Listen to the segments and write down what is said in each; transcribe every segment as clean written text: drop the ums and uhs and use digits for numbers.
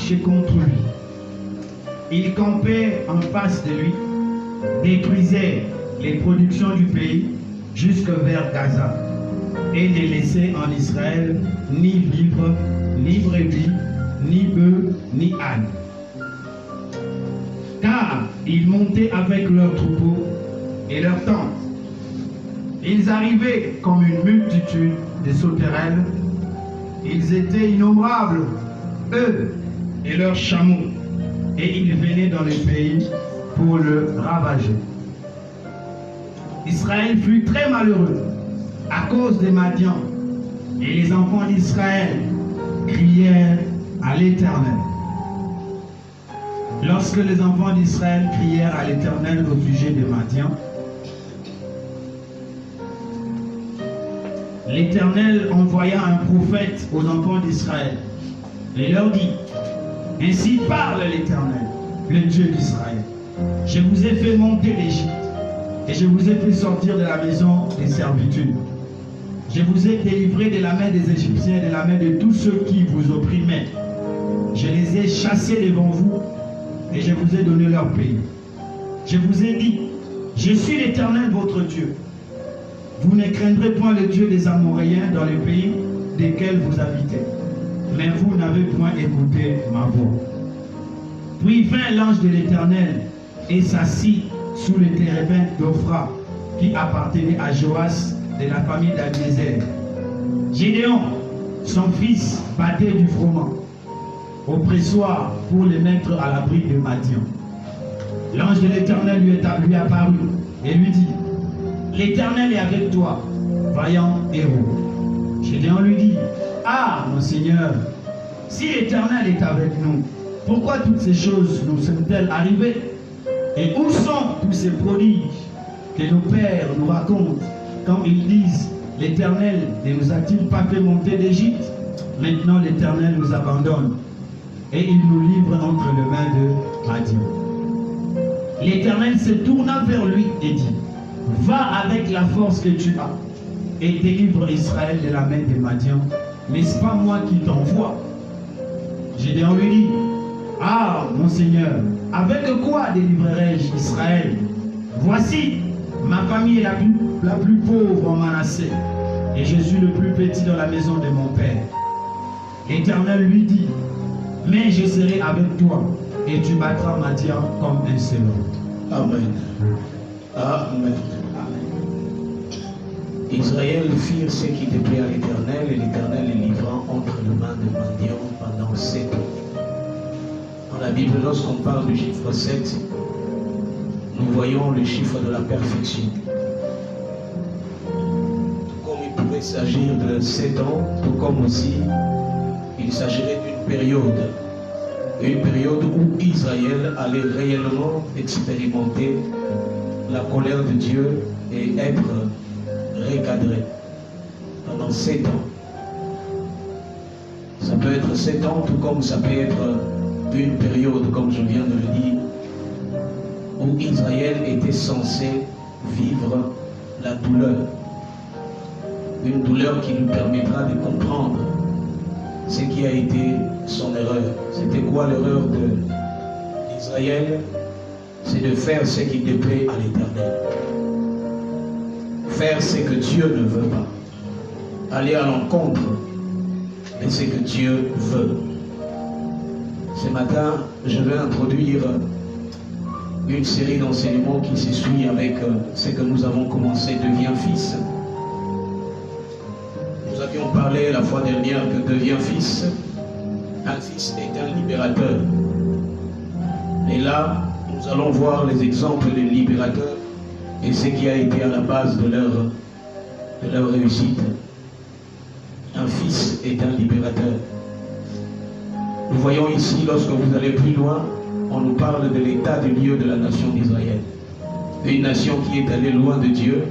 marché contre lui. Il campait en face de lui, détruisait les productions du pays jusque vers Gaza et ne laissait en Israël ni vivre, ni brebis, ni bœufs, ni ânes. Car ils montaient avec leurs troupeaux et leurs tentes. Ils arrivaient comme une multitude de sauterelles. Ils étaient innombrables, eux et leurs chameaux, et ils venaient dans le pays pour le ravager. Israël fut très malheureux à cause des Madians, et les enfants d'Israël crièrent à l'Éternel. Lorsque les enfants d'Israël crièrent à l'Éternel au sujet des Madians, l'Éternel envoya un prophète aux enfants d'Israël et leur dit: ainsi parle l'Éternel, le Dieu d'Israël. Je vous ai fait monter d'Égypte et je vous ai fait sortir de la maison des servitudes. Je vous ai délivré de la main des Égyptiens et de la main de tous ceux qui vous opprimaient. Je les ai chassés devant vous et je vous ai donné leur pays. Je vous ai dit: je suis l'Éternel votre Dieu. Vous ne craindrez point le Dieu des Amoréens dans le pays desquels vous habitez. Mais vous n'avez point écouté ma voix. Puis vint l'ange de l'Éternel et s'assit sous le térébinthe d'Ophra qui appartenait à Joas de la famille d'Abiezer. Gédéon, son fils, battait du froment au pressoir pour le mettre à l'abri de Madian. L'ange de l'Éternel lui apparut et lui dit: l'Éternel est avec toi, vaillant héros. Gédéon lui dit: ah, mon Seigneur, si l'Éternel est avec nous, pourquoi toutes ces choses nous sont-elles arrivées? Et où sont tous ces prodiges que nos pères nous racontent quand ils disent: l'Éternel ne nous a-t-il pas fait monter d'Égypte? Maintenant l'Éternel nous abandonne et il nous livre entre les mains de Madian. L'Éternel se tourna vers lui et dit: va avec la force que tu as et délivre Israël de la main des Madians. N'est-ce pas moi qui t'envoie? Gédéon lui dit: ah, mon Seigneur, avec quoi délivrerai-je Israël? Voici, ma famille est la plus pauvre en Manassé, et je suis le plus petit dans la maison de mon père. L'Éternel lui dit: mais je serai avec toi, et tu battras Madian comme un seul homme. Amen. Amen. Israël fit ce qui déplaît à l'Éternel, et l'Éternel les livra entre les mains de Madian pendant 7 ans. Dans la Bible, lorsqu'on parle du chiffre 7, nous voyons le chiffre de la perfection. Comme il pouvait s'agir de 7 ans, tout comme aussi il s'agirait d'une période où Israël allait réellement expérimenter la colère de Dieu et être recadré pendant 7 ans. Ça peut être 7 ans, tout comme ça peut être une période, comme je viens de le dire, où Israël était censé vivre la douleur. Une douleur qui lui permettra de comprendre ce qui a été son erreur. C'était quoi l'erreur d'Israël? C'est de faire ce qui déplaît à l'Éternel. Faire ce que Dieu ne veut pas. Aller à l'encontre de ce que Dieu veut. Ce matin, je vais introduire une série d'enseignements qui se suit avec ce que nous avons commencé, Deviens fils. Nous avions parlé la fois dernière que Deviens fils, un fils est un libérateur. Et là, nous allons voir les exemples des libérateurs et ce qui a été à la base de leur réussite. Un fils est un libérateur. Nous voyons ici, lorsque vous allez plus loin, on nous parle de l'état du lieu de la nation d'Israël. Une nation qui est allée loin de Dieu,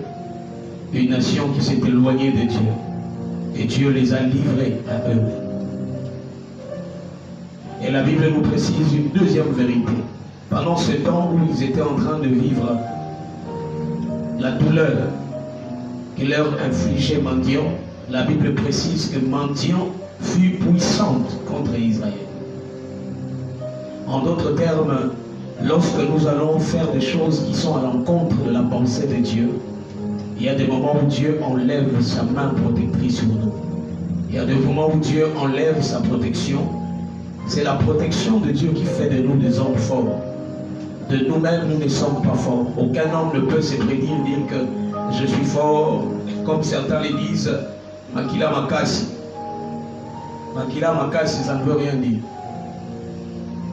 une nation qui s'est éloignée de Dieu. Et Dieu les a livrés à eux. Et la Bible nous précise une deuxième vérité. Pendant ce temps où ils étaient en train de vivre la douleur que leur infligeait Madian, la Bible précise que Madian fut puissante contre Israël. En d'autres termes, lorsque nous allons faire des choses qui sont à l'encontre de la pensée de Dieu, il y a des moments où Dieu enlève sa main protectrice sur nous. Il y a des moments où Dieu enlève sa protection. C'est la protection de Dieu qui fait de nous des hommes forts. De nous-mêmes, nous ne sommes pas forts. Aucun homme ne peut se prédire, dire que je suis fort, comme certains le disent, Makila Makasi. Makila Makasi, ça ne veut rien dire.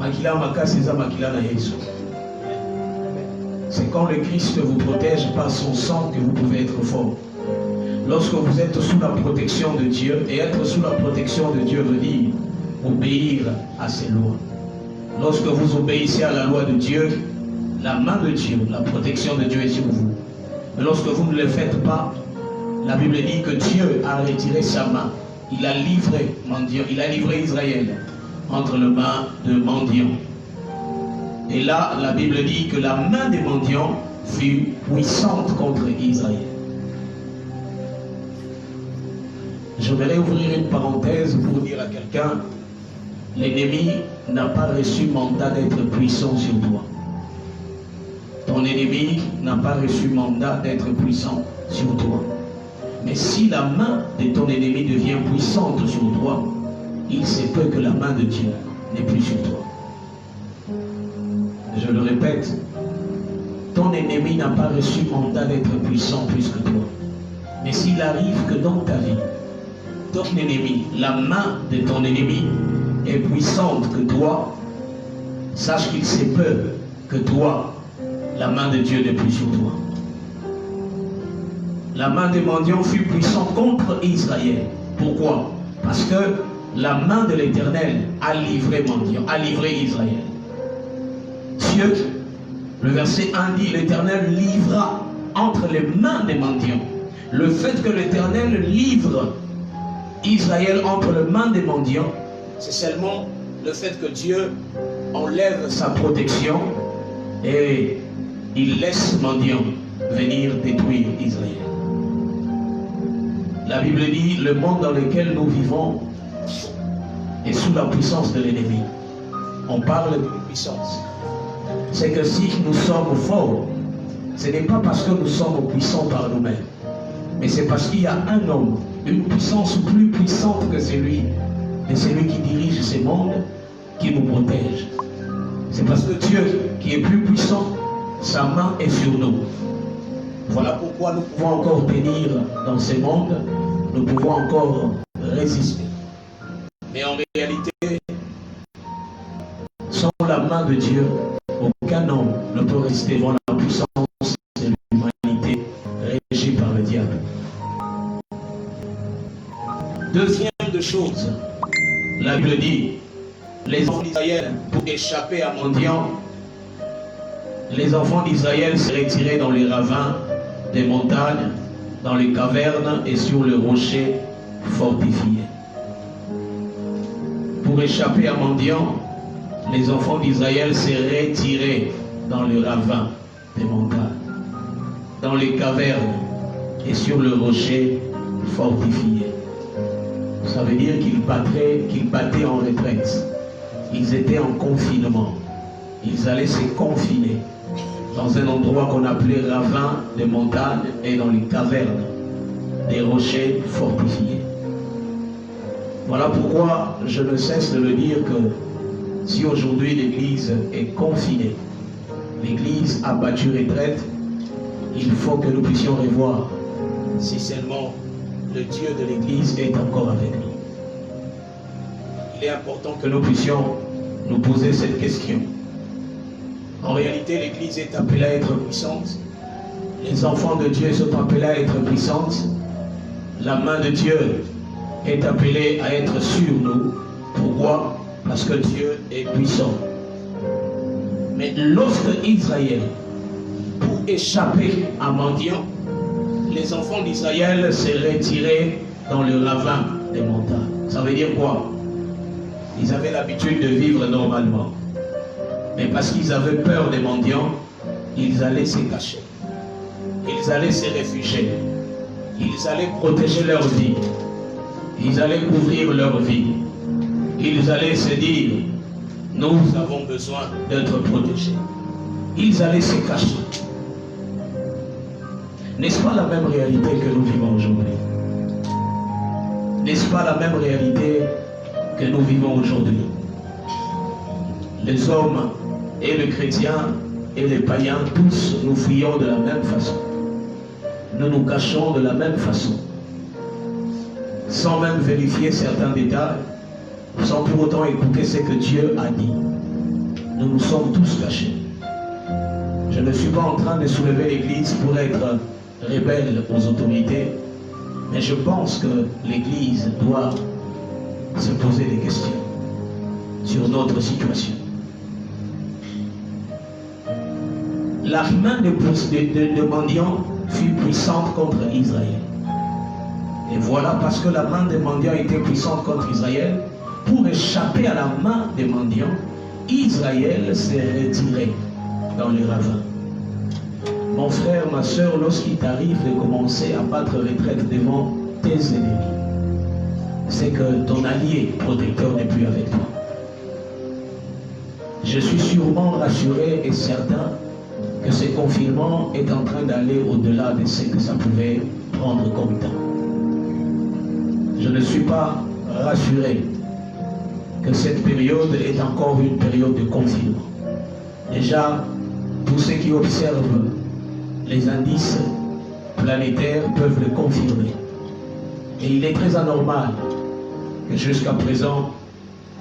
Makila Makasi, c'est Makila na Yesu. C'est quand le Christ vous protège par son sang que vous pouvez être fort. Lorsque vous êtes sous la protection de Dieu, et être sous la protection de Dieu veut dire obéir à ses lois. Lorsque vous obéissez à la loi de Dieu, la main de Dieu, la protection de Dieu est sur vous. Mais lorsque vous ne le faites pas, la Bible dit que Dieu a retiré sa main. Il a livré Israël entre les mains de mendiants. Et là, la Bible dit que la main des mendiants fut puissante contre Israël. J'aimerais ouvrir une parenthèse pour dire à quelqu'un, l'ennemi n'a pas reçu mandat d'être puissant sur toi. Ton ennemi n'a pas reçu mandat d'être puissant sur toi. Mais si la main de ton ennemi devient puissante sur toi, il se peut que la main de Dieu n'est plus sur toi. Je le répète, ton ennemi n'a pas reçu mandat d'être puissant plus que toi. Mais s'il arrive que dans ta vie, ton ennemi, la main de ton ennemi est puissante que toi, sache qu'il se peut que toi, la main de Dieu n'est plus sur toi. La main des mendiants fut puissante contre Israël. Pourquoi? Parce que la main de l'Éternel a livré mendiant, a livré Israël. Dieu, le verset 1 dit, l'Éternel livra entre les mains des mendiants. Le fait que l'Éternel livre Israël entre les mains des mendiants, c'est seulement le fait que Dieu enlève sa protection et il laisse mendiants venir détruire Israël. La Bible dit, le monde dans lequel nous vivons est sous la puissance de l'ennemi. On parle d'une puissance. C'est que si nous sommes forts, ce n'est pas parce que nous sommes puissants par nous-mêmes, mais c'est parce qu'il y a un homme, une puissance plus puissante que celui qui dirige ce monde, qui nous protège. C'est parce que Dieu, qui est plus puissant, sa main est sur nous. Voilà pourquoi nous pouvons encore tenir dans ce monde, nous pouvons encore résister. Mais en réalité, sans la main de Dieu, aucun homme ne peut résister devant la puissance de l'humanité régie par le diable. Deuxième de chose, la Bible dit, les enfants d'Israël, pour échapper à mendiants, les enfants d'Israël se retiraient dans les ravins des montagnes, dans les cavernes et sur les rochers fortifiés. Pour échapper à mendiants, les enfants d'Israël se retiraient dans les ravins des montagnes, dans les cavernes et sur le rocher fortifié. Ça veut dire qu'ils battaient en retraite. Ils étaient en confinement. Ils allaient se confiner dans un endroit qu'on appelait ravin des montagnes et dans les cavernes des rochers fortifiés. Voilà pourquoi je ne cesse de le dire que si aujourd'hui l'Église est confinée, l'Église a battu retraite, il faut que nous puissions revoir si seulement le Dieu de l'Église est encore avec nous. Il est important que nous puissions nous poser cette question. En réalité, l'Église est appelée à être puissante. Les enfants de Dieu sont appelés à être puissantes. La main de Dieu est appelée à être sur nous. Pourquoi? Parce que Dieu est puissant. Mais lorsque Israël, pour échapper à mendiant, les enfants d'Israël se retiraient dans le ravin des montagnes. Ça veut dire quoi? Ils avaient l'habitude de vivre normalement. Mais parce qu'ils avaient peur des mendiants, ils allaient se cacher. Ils allaient se réfugier. Ils allaient protéger leur vie. Ils allaient couvrir leur vie. Ils allaient se dire, nous avons besoin d'être protégés. Ils allaient se cacher. N'est-ce pas la même réalité que nous vivons aujourd'hui? N'est-ce pas la même réalité que nous vivons aujourd'hui? Les hommes et les chrétiens et les païens, tous nous fuyons de la même façon. Nous nous cachons de la même façon. Sans même vérifier certains détails, sans pour autant écouter ce que Dieu a dit. Nous nous sommes tous cachés. Je ne suis pas en train de soulever l'Église pour être rebelle aux autorités, mais je pense que l'Église doit se poser des questions sur notre situation. L'armée de mendiants fut puissante contre Israël. Et voilà, parce que la main des mendiants était puissante contre Israël, pour échapper à la main des mendiants, Israël s'est retiré dans les ravins. Mon frère, ma soeur, lorsqu'il t'arrive de commencer à battre retraite devant tes ennemis, c'est que ton allié protecteur n'est plus avec toi. Je suis sûrement rassuré et certain que ce confinement est en train d'aller au-delà de ce que ça pouvait prendre comme temps. Je ne suis pas rassuré que cette période est encore une période de confinement. Déjà, tous ceux qui observent les indices planétaires peuvent le confirmer. Et il est très anormal que jusqu'à présent,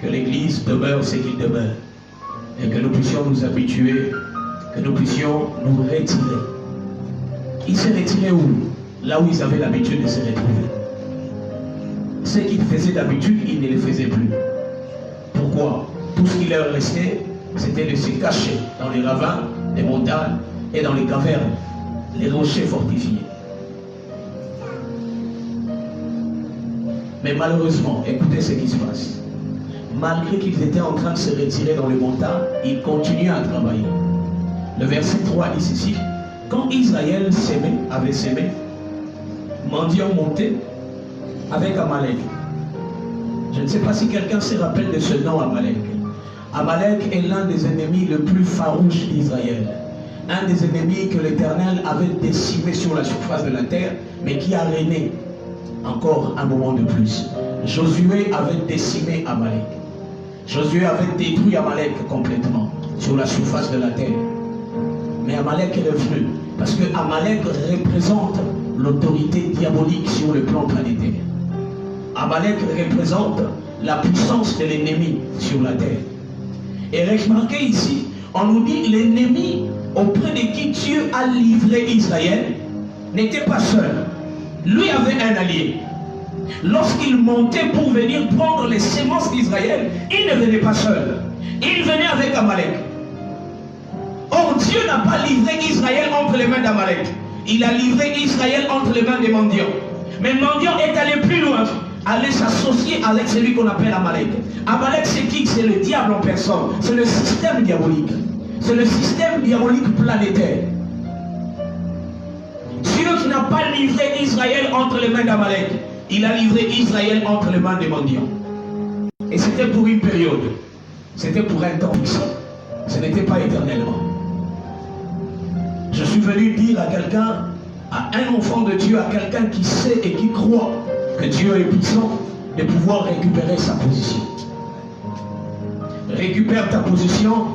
que l'Église demeure ce qu'il demeure. Et que nous puissions nous habituer, que nous puissions nous retirer. Ils se retiraient où? Là où ils avaient l'habitude de se retrouver. Ce qu'ils faisaient d'habitude, ils ne le faisaient plus. Pourquoi? Tout ce qui leur restait, c'était de se cacher dans les ravins, les montagnes et dans les cavernes, les rochers fortifiés. Mais malheureusement, écoutez ce qui se passe. Malgré qu'ils étaient en train de se retirer dans les montagnes, ils continuaient à travailler. Le verset 3 dit ceci: quand Israël avait sémé, mendiants montaient avec Amalek. Je ne sais pas si quelqu'un se rappelle de ce nom Amalek. Amalek est l'un des ennemis les plus farouches d'Israël. Un des ennemis que l'Éternel avait décimé sur la surface de la terre, mais qui a régné encore un moment de plus. Josué avait décimé Amalek. Josué avait détruit Amalek complètement sur la surface de la terre. Mais Amalek est revenu parce que Amalek représente l'autorité diabolique sur le plan planétaire. Amalek représente la puissance de l'ennemi sur la terre. Et remarquez ici, on nous dit l'ennemi auprès de qui Dieu a livré Israël n'était pas seul. Lui avait un allié. Lorsqu'il montait pour venir prendre les semences d'Israël, il ne venait pas seul. Il venait avec Amalek. Or, Dieu n'a pas livré Israël entre les mains d'Amalek. Il a livré Israël entre les mains des mendiants. Mais mendiant est allé plus loin, aller s'associer avec celui qu'on appelle Amalek. Amalek, c'est qui? C'est le diable en personne. C'est le système diabolique. C'est le système diabolique planétaire. Dieu qui n'a pas livré Israël entre les mains d'Amalek, il a livré Israël entre les mains des mendiants. Et c'était pour une période. C'était pour un temps ici. Ce n'était pas éternellement. Je suis venu dire à quelqu'un, à un enfant de Dieu, à quelqu'un qui sait et qui croit que Dieu est puissant, de pouvoir récupérer sa position. Récupère ta position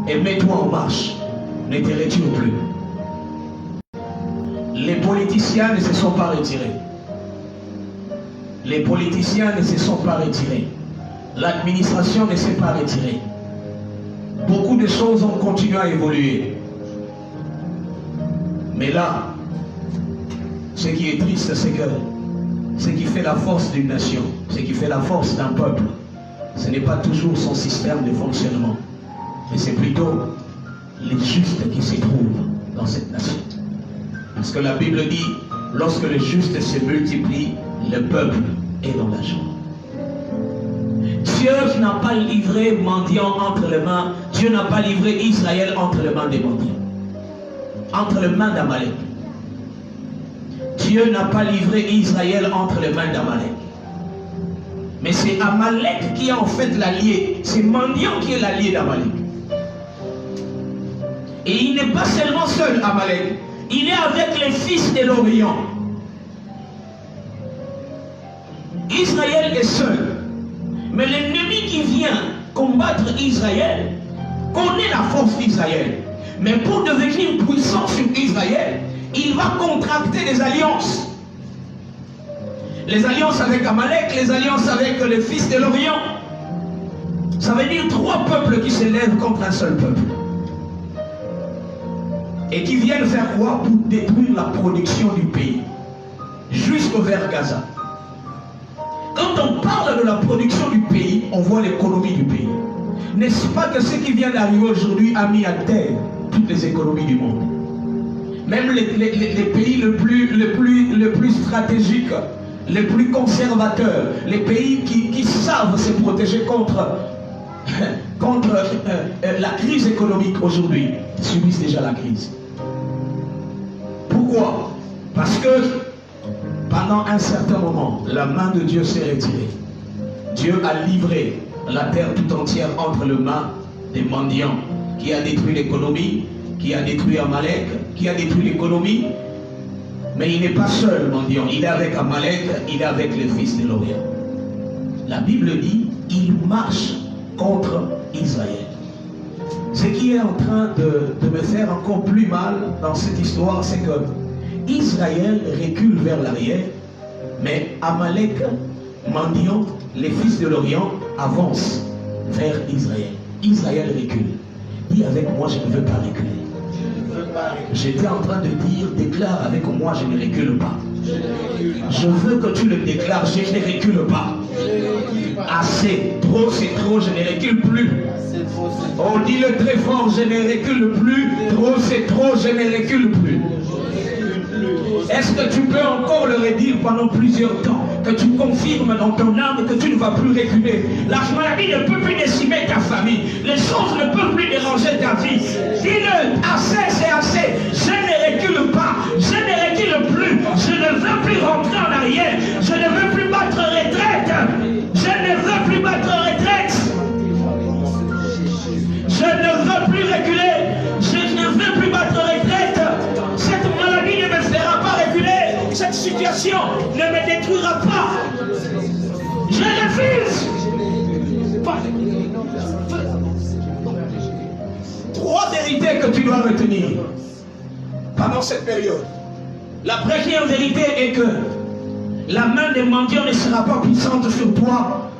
et mets-toi en marche. Ne te retire plus. Les politiciens ne se sont pas retirés. Les politiciens ne se sont pas retirés. L'administration ne s'est pas retirée. Beaucoup de choses ont continué à évoluer. Mais là, ce qui est triste, c'est que ce qui fait la force d'une nation, ce qui fait la force d'un peuple, ce n'est pas toujours son système de fonctionnement, mais c'est plutôt les justes qui se trouvent dans cette nation. Parce que la Bible dit, lorsque les justes se multiplient, le peuple est dans la joie. Dieu n'a pas livré mendiant entre les mains, Dieu n'a pas livré Israël entre les mains des mendiants, entre les mains d'Amalek. Dieu n'a pas livré Israël entre les mains d'Amalek. Mais c'est Amalek qui est en fait l'allié. C'est Mandiant qui est l'allié d'Amalek. Et il n'est pas seulement seul, Amalek. Il est avec les fils de l'Orient. Israël est seul. Mais l'ennemi qui vient combattre Israël connaît la force d'Israël. Mais pour devenir puissant sur Israël, il va contracter des alliances. Les alliances avec Amalek, les alliances avec les fils de l'Orient. Ça veut dire 3 peuples qui s'élèvent contre un seul peuple. Et qui viennent faire quoi? Pour détruire la production du pays. Jusqu'au vers Gaza. Quand on parle de la production du pays, on voit l'économie du pays. N'est-ce pas que ce qui vient d'arriver aujourd'hui a mis à terre toutes les économies du monde? Même les pays les plus stratégiques, les plus conservateurs, les pays qui savent se protéger contre la crise économique aujourd'hui, subissent déjà la crise. Pourquoi? Parce que pendant un certain moment, la main de Dieu s'est retirée. Dieu a livré la terre tout entière entre les mains des mendiants, qui a détruit l'économie, qui a détruit Amalek, qui a détruit l'économie. Mais il n'est pas seul, mendiant. Il est avec Amalek, il est avec les fils de l'Orient. La Bible dit, il marche contre Israël. Ce qui est en train de me faire encore plus mal dans cette histoire, c'est que Israël recule vers l'arrière, mais Amalek, mendiant, les fils de l'Orient avancent vers Israël. Israël recule. Dis avec moi, je ne veux pas reculer. J'étais en train de dire, déclare avec moi, je ne recule pas. Je veux que tu le déclares, je ne recule pas. Assez, trop c'est trop, je ne recule plus. Oh, dis-le très fort, je ne recule plus. Trop c'est trop, je ne recule plus. Est-ce que tu peux encore le redire pendant plusieurs temps? Que tu confirmes dans ton âme que tu ne vas plus reculer. La maladie ne peut plus décimer ta famille. Les choses ne peuvent plus déranger ta vie. Dis-le, assez c'est assez. Je ne recule pas. Je ne recule plus. Je ne veux plus rentrer en arrière. Je ne veux plus battre retraite. Je ne veux plus battre retraite. Je ne veux plus reculer. Je ne veux plus battre retraite. Cette maladie ne me fera pas reculer. Cette situation ne me détruira pas. Je refuse. 3 vérités que tu dois retenir pendant cette période. La première vérité est que la main des mendiants ne sera pas puissante sur toi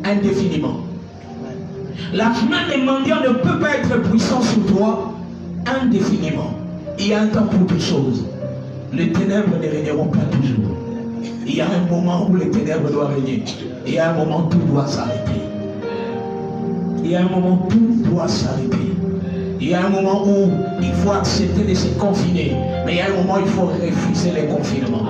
indéfiniment. La main des mendiants ne peut pas être puissante sur toi indéfiniment. Il y a un temps pour toutes choses. Les ténèbres ne régneront pas toujours. Il y a un moment où les ténèbres doivent régner. Il y a un moment où tout doit s'arrêter. Il y a un moment où tout doit s'arrêter. Il y a un moment où il faut accepter de se confiner. Mais il y a un moment où il faut refuser les confinements.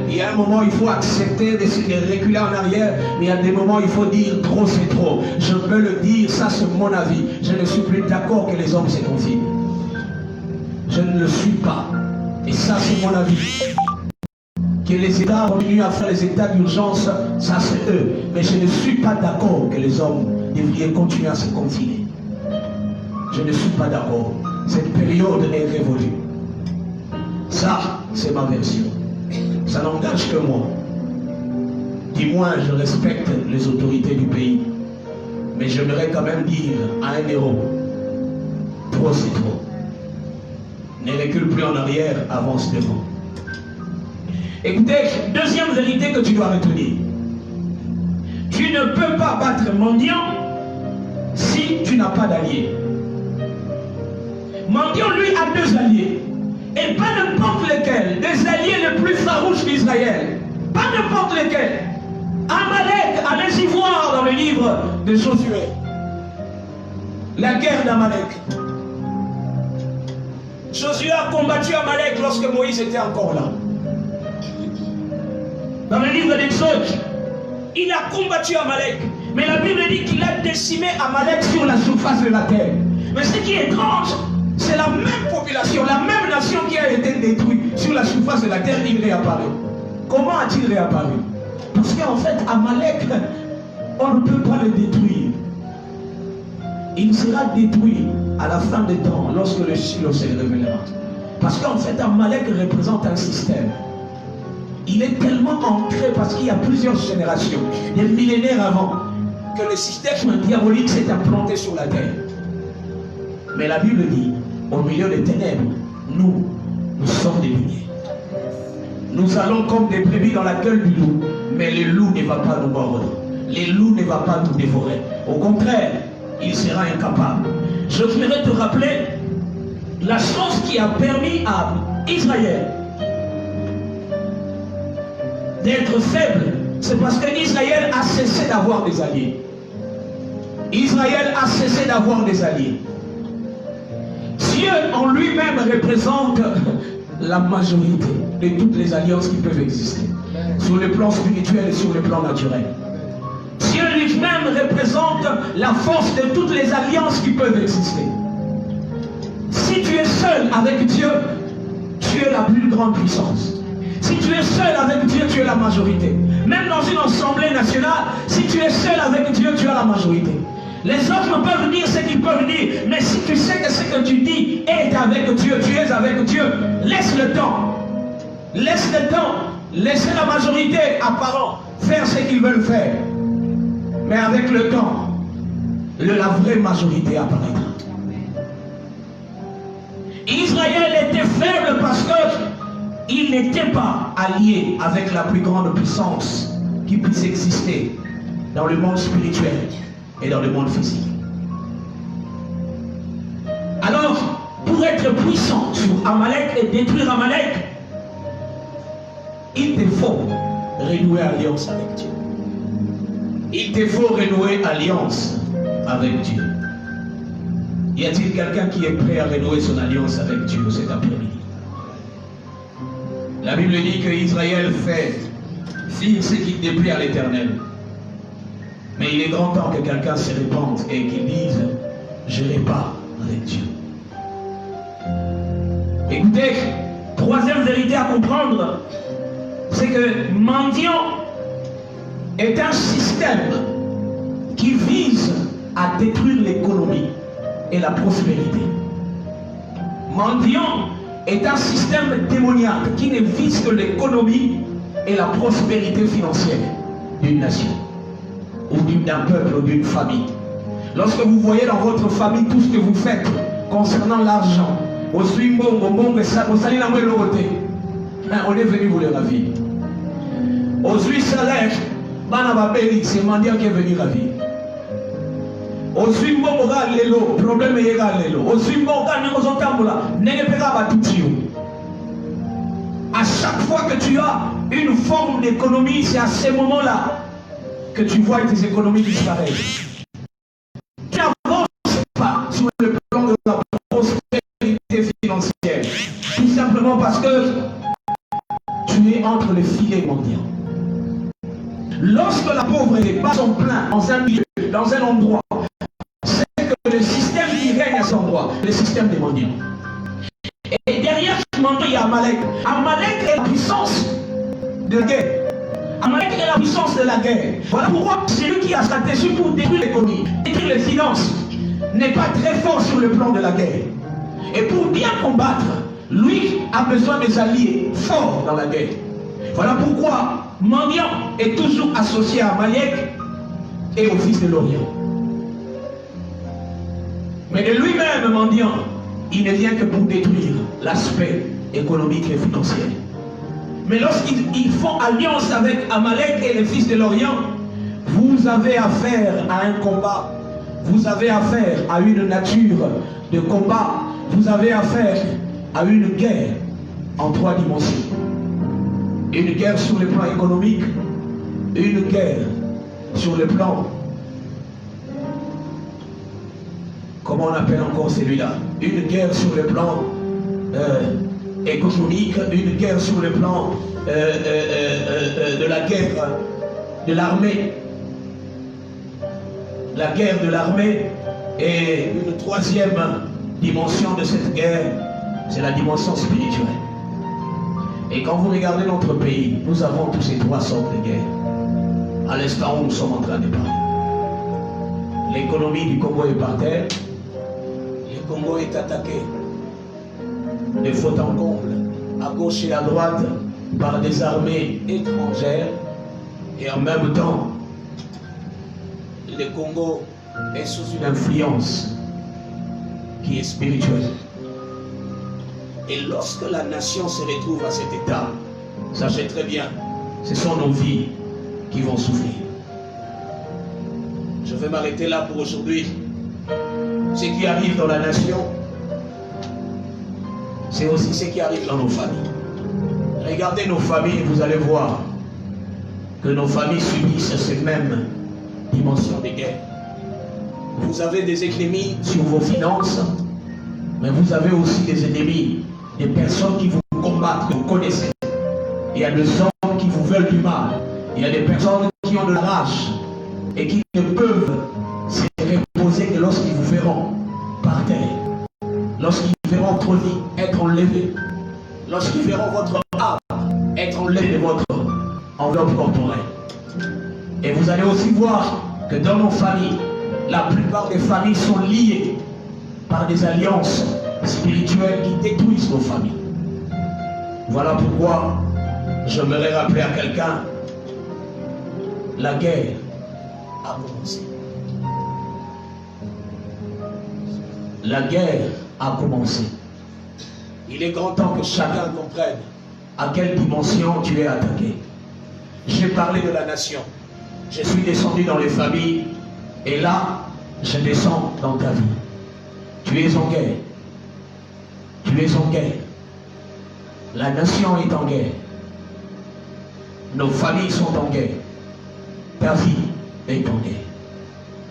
Il y a un moment où il faut accepter de reculer en arrière. Mais il y a des moments où il faut dire trop c'est trop. Je peux le dire, ça c'est mon avis. Je ne suis plus d'accord que les hommes se confinent. Je ne le suis pas. Et ça c'est mon avis. Que les États continuent à faire les états d'urgence, ça c'est eux. Mais je ne suis pas d'accord que les hommes devraient continuer à se confiner. Je ne suis pas d'accord. Cette période est révolue. Ça, c'est ma version. Ça n'engage que moi. Dis-moi, je respecte les autorités du pays. Mais j'aimerais quand même dire à un héros, trop c'est trop. Ne recule plus en arrière, avance devant. Écoutez, deuxième vérité que tu dois retenir. Tu ne peux pas battre mendiant si tu n'as pas d'alliés. Mendiant, lui, a 2 alliés. Et pas n'importe lesquels. Des alliés les plus farouches d'Israël. Pas n'importe lesquels. Amalek, allez-y voir dans le livre de Josué. La guerre d'Amalek. Josué a combattu Amalek lorsque Moïse était encore là. Dans le livre d'Exode, il a combattu Amalek. Mais la Bible dit qu'il a décimé Amalek sur la surface de la terre. Mais ce qui est étrange, c'est la même population, la même nation qui a été détruite sur la surface de la terre, il réapparaît. Comment a-t-il réapparu? Parce qu'en fait, Amalek, on ne peut pas le détruire. Il sera détruit à la fin des temps, lorsque le Shiloh se révélera. Parce qu'en fait, Amalek représente un système. Il est tellement ancré parce qu'il y a plusieurs générations, des millénaires avant, que le système diabolique s'est implanté sur la terre. Mais la Bible dit, au milieu des ténèbres, nous sommes des lumières. Nous allons comme des brebis dans la gueule du loup, mais le loup ne va pas nous mordre. Le loup ne va pas nous dévorer. Au contraire, il sera incapable. Je voudrais te rappeler la chose qui a permis à Israël d'être faible. C'est parce qu'Israël a cessé d'avoir des alliés. Israël a cessé d'avoir des alliés. Dieu en lui-même représente la majorité de toutes les alliances qui peuvent exister, sur le plan spirituel et sur le plan naturel. Dieu lui-même représente la force de toutes les alliances qui peuvent exister. Si tu es seul avec Dieu, tu es la plus grande puissance. Si tu es seul avec Dieu, tu es la majorité. Même dans une assemblée nationale, si tu es seul avec Dieu, tu es la majorité. Les autres peuvent dire ce qu'ils peuvent dire, mais si tu sais que ce que tu dis est avec Dieu, tu es avec Dieu, laisse le temps. Laisse le temps. Laissez la majorité apparente faire ce qu'ils veulent faire. Mais avec le temps, la vraie majorité apparaîtra. Israël était faible parce qu'il n'était pas allié avec la plus grande puissance qui puisse exister dans le monde spirituel et dans le monde physique. Alors, pour être puissant sur Amalek et détruire Amalek, il te faut renouer alliance avec Dieu. Il te faut renouer alliance avec Dieu. Y a-t-il quelqu'un qui est prêt à renouer son alliance avec Dieu cet après-midi? La Bible dit que Israël fit ce qui déplaît à l'Éternel. Mais il est grand temps que quelqu'un se répande et qu'il dise, je n'ai pas avec Dieu. Écoutez, troisième vérité à comprendre, c'est que mendiant est un système qui vise à détruire l'économie et la prospérité. Mendiant est un système démoniaque qui ne vise que l'économie et la prospérité financière d'une nation, ou d'un peuple, ou d'une famille. Lorsque vous voyez dans votre famille tout ce que vous faites concernant l'argent, on est venu vous le ravir. Aujourd'hui, salaire, c'est mendiant qui est venu ravir. Aujourd'hui, le problème est l'élo. Aujourd'hui, à chaque fois que tu as une forme d'économie, c'est à ce moment-là que tu vois tes économies disparaître. Tu n'avances pas sur le plan de la prospérité financière. Tout simplement parce que tu es entre les filets mendiants. Lorsque la pauvreté bat son plein dans un lieu, dans un endroit, c'est que le système qui règne à cet endroit, le système des mendiants. Et derrière ce mendiant, il y a Amalek. Amalek est la puissance de la guerre. Amalek est la puissance de la guerre. Voilà pourquoi celui qui a stratégie pour détruire l'économie, détruire les finances, n'est pas très fort sur le plan de la guerre. Et pour bien combattre, lui a besoin des alliés forts dans la guerre. Voilà pourquoi mendiant est toujours associé à Amalek et au fils de l'Orient. Mais de lui-même, mendiant, il ne vient que pour détruire l'aspect économique et financier. Mais lorsqu'ils font alliance avec Amalek et les fils de l'Orient, vous avez affaire à un combat. Vous avez affaire à une nature de combat. Vous avez affaire à une guerre en 3 dimensions. Une guerre sur le plan économique, une guerre sur le plan, comment on appelle encore celui-là, une guerre sur le plan économique, une guerre sur le plan de la guerre de l'armée, la guerre de l'armée. Et une troisième dimension de cette guerre, c'est la dimension spirituelle. Et quand vous regardez notre pays, nous avons tous ces 3 sortes de guerres. à l'instant où nous sommes en train de parler. L'économie du Congo est par terre. Le Congo est attaqué de faute en comble, à gauche et à droite, par des armées étrangères. Et en même temps, le Congo est sous une influence qui est spirituelle. Et lorsque la nation se retrouve à cet état, sachez très bien, ce sont nos vies qui vont souffrir. Je vais m'arrêter là pour aujourd'hui. Ce qui arrive dans la nation, c'est aussi ce qui arrive dans nos familles. Regardez nos familles, vous allez voir que nos familles subissent ces mêmes dimensions de guerre. Vous avez des ennemis sur vos finances, mais vous avez aussi des ennemis, des personnes qui vous combattent, que vous connaissez. Il y a des hommes qui vous veulent du mal. Il y a des personnes qui ont de la rage et qui ne peuvent se reposer que lorsqu'ils vous verront par terre, lorsqu'ils verront votre vie être enlevée, lorsqu'ils verront votre âme être enlevée de votre enveloppe corporelle. Et vous allez aussi voir que dans nos familles, la plupart des familles sont liées par des alliances spirituelles qui détruisent nos familles. Voilà pourquoi j'aimerais rappeler à quelqu'un, la guerre a commencé. La guerre a commencé. Il est grand temps que chacun comprenne à quelle dimension tu es attaqué. J'ai parlé de la nation. Je suis descendu dans les familles et là, je descends dans ta vie. Tu es en guerre. Tu es en guerre. La nation est en guerre. Nos familles sont en guerre. Ta vie est en guerre.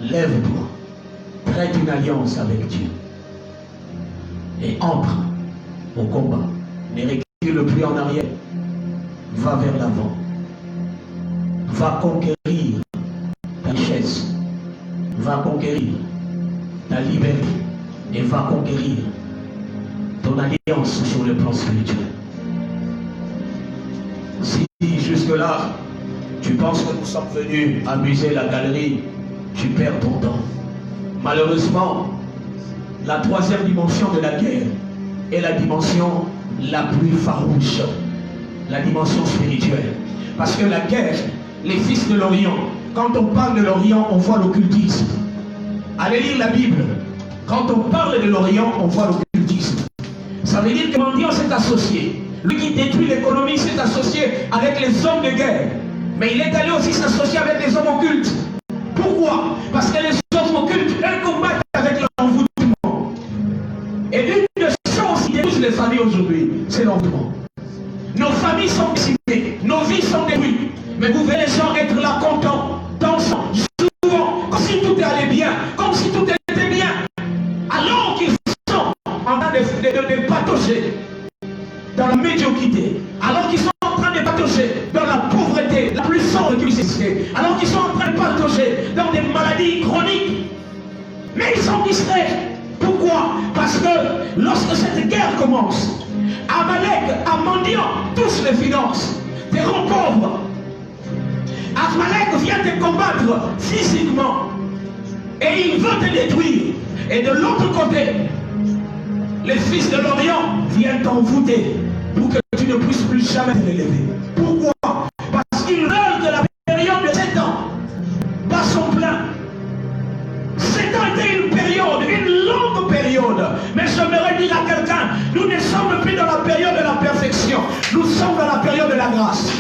Lève-toi. Traite une alliance avec Dieu. Et entre au combat. Ne recule plus en arrière. Va vers l'avant. Va conquérir ta richesse. Va conquérir ta liberté. Et va conquérir ton alliance sur le plan spirituel. Si jusque-là, tu penses que nous sommes venus amuser la galerie, tu perds ton temps. Malheureusement, la troisième dimension de la guerre est la dimension la plus farouche, la dimension spirituelle. Parce que la guerre, les fils de l'Orient, quand on parle de l'Orient, on voit l'occultisme. Allez lire la Bible. Quand on parle de l'Orient, on voit l'occultisme. Ça veut dire que mendiant s'est associé. Lui qui détruit l'économie s'est associé avec les hommes de guerre. Mais il est allé aussi s'associer avec les hommes occultes. Pourquoi? Parce que les hommes occultes, elles combattent avec l'envoûtement. Et une des choses qui détruisent les familles aujourd'hui, c'est l'envoûtement. Nos familles sont décimées, nos vies sont détruites. Mais vous verrez les gens être là contents, dansant, souvent, comme si tout allait bien, comme si tout était bien. Alors qu'ils sont en train de patauger dans la médiocrité, alors qu'ils sont en train de patauger dans la pauvreté la plus sombre qui puisse exister, alors qu'ils sont en train de patauger dans des maladies chroniques. Mais ils sont distraits. Pourquoi? Parce que lorsque cette guerre commence, Amalek, un mendiant, touche les finances, te rend pauvre. Amalek vient te combattre physiquement et il veut te détruire. Et de l'autre côté, les fils de l'Orient viennent t'envoûter pour que tu ne puisses plus jamais te relever. Pourquoi? Parce qu'ils veulent que la période de 7 ans bat son plein. 7 ans était une période, une longue période. Mais j'aimerais dire à quelqu'un, nous ne sommes plus dans la période de la perfection. Nous sommes dans la période de la grâce.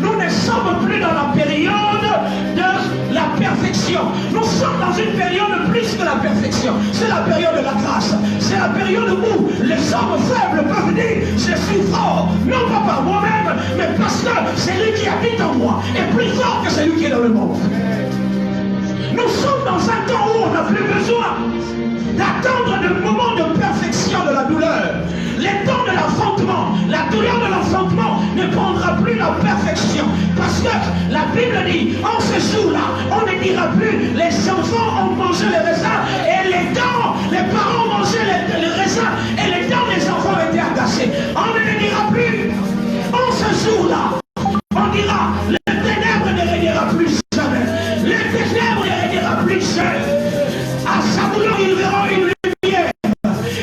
Nous ne sommes plus dans la période de la perfection. Nous sommes dans une période plus que la perfection. C'est la période de la grâce. C'est la période où les hommes faibles peuvent dire je suis fort, non pas par moi-même, mais parce que celui qui habite en moi est plus fort que celui qui est dans le monde. Nous sommes dans un temps où on n'a plus besoin d'attendre le moment de perfection de la douleur. Les temps de l'enfantement, la douleur de l'enfantement ne prendra plus la perfection. Parce que la Bible dit, en ce jour-là, on ne dira plus, les enfants ont mangé les raisins et les dents, les parents ont mangé les raisins et les dents des enfants étaient agacées. On ne le dira plus. En ce jour affliction. À Saboulon, ils verront une lumière.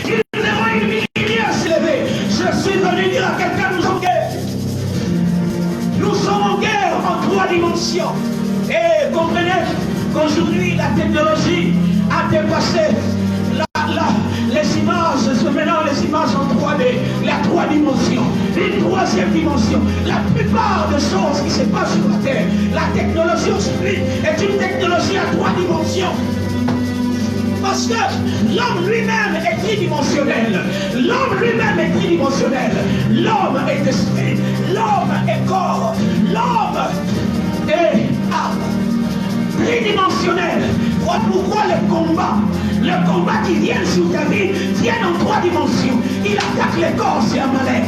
Ils verront une lumière s'élever. Je suis venu dire à quelqu'un, nous sommes en guerre. Nous sommes en guerre en 3 dimensions. Et comprenez qu'aujourd'hui, la technologie a dépassé les images. Maintenant, les images en 3D, la 3 dimensions. Une 3e dimension. La plupart des choses qui se passent sur la Terre, la technologie aujourd'hui est une technologie à 3 dimensions. Parce que l'homme lui-même est tridimensionnel. L'homme lui-même est tridimensionnel. L'homme est esprit. L'homme est corps. L'homme est âme. Tridimensionnel. Voilà pourquoi le combat qui vient sur ta vie, vient en 3 dimensions. Il attaque les corps, c'est Amalek.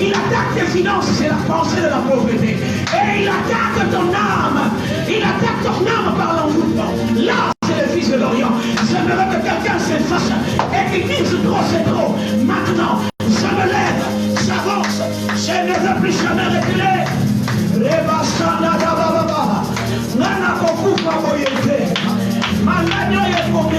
Il attaque tes finances, c'est la pensée de la pauvreté. Et il attaque ton âme. Il attaque ton âme par l'envoûtement. Là, c'est le Fils de l'Orient. J'aimerais que quelqu'un s'efface et qu'il dise trop, c'est trop. Maintenant, je me lève, j'avance. Je ne veux plus jamais reculer. Rebasana da baba. Nana kokufa boyete. Mananyo ye koke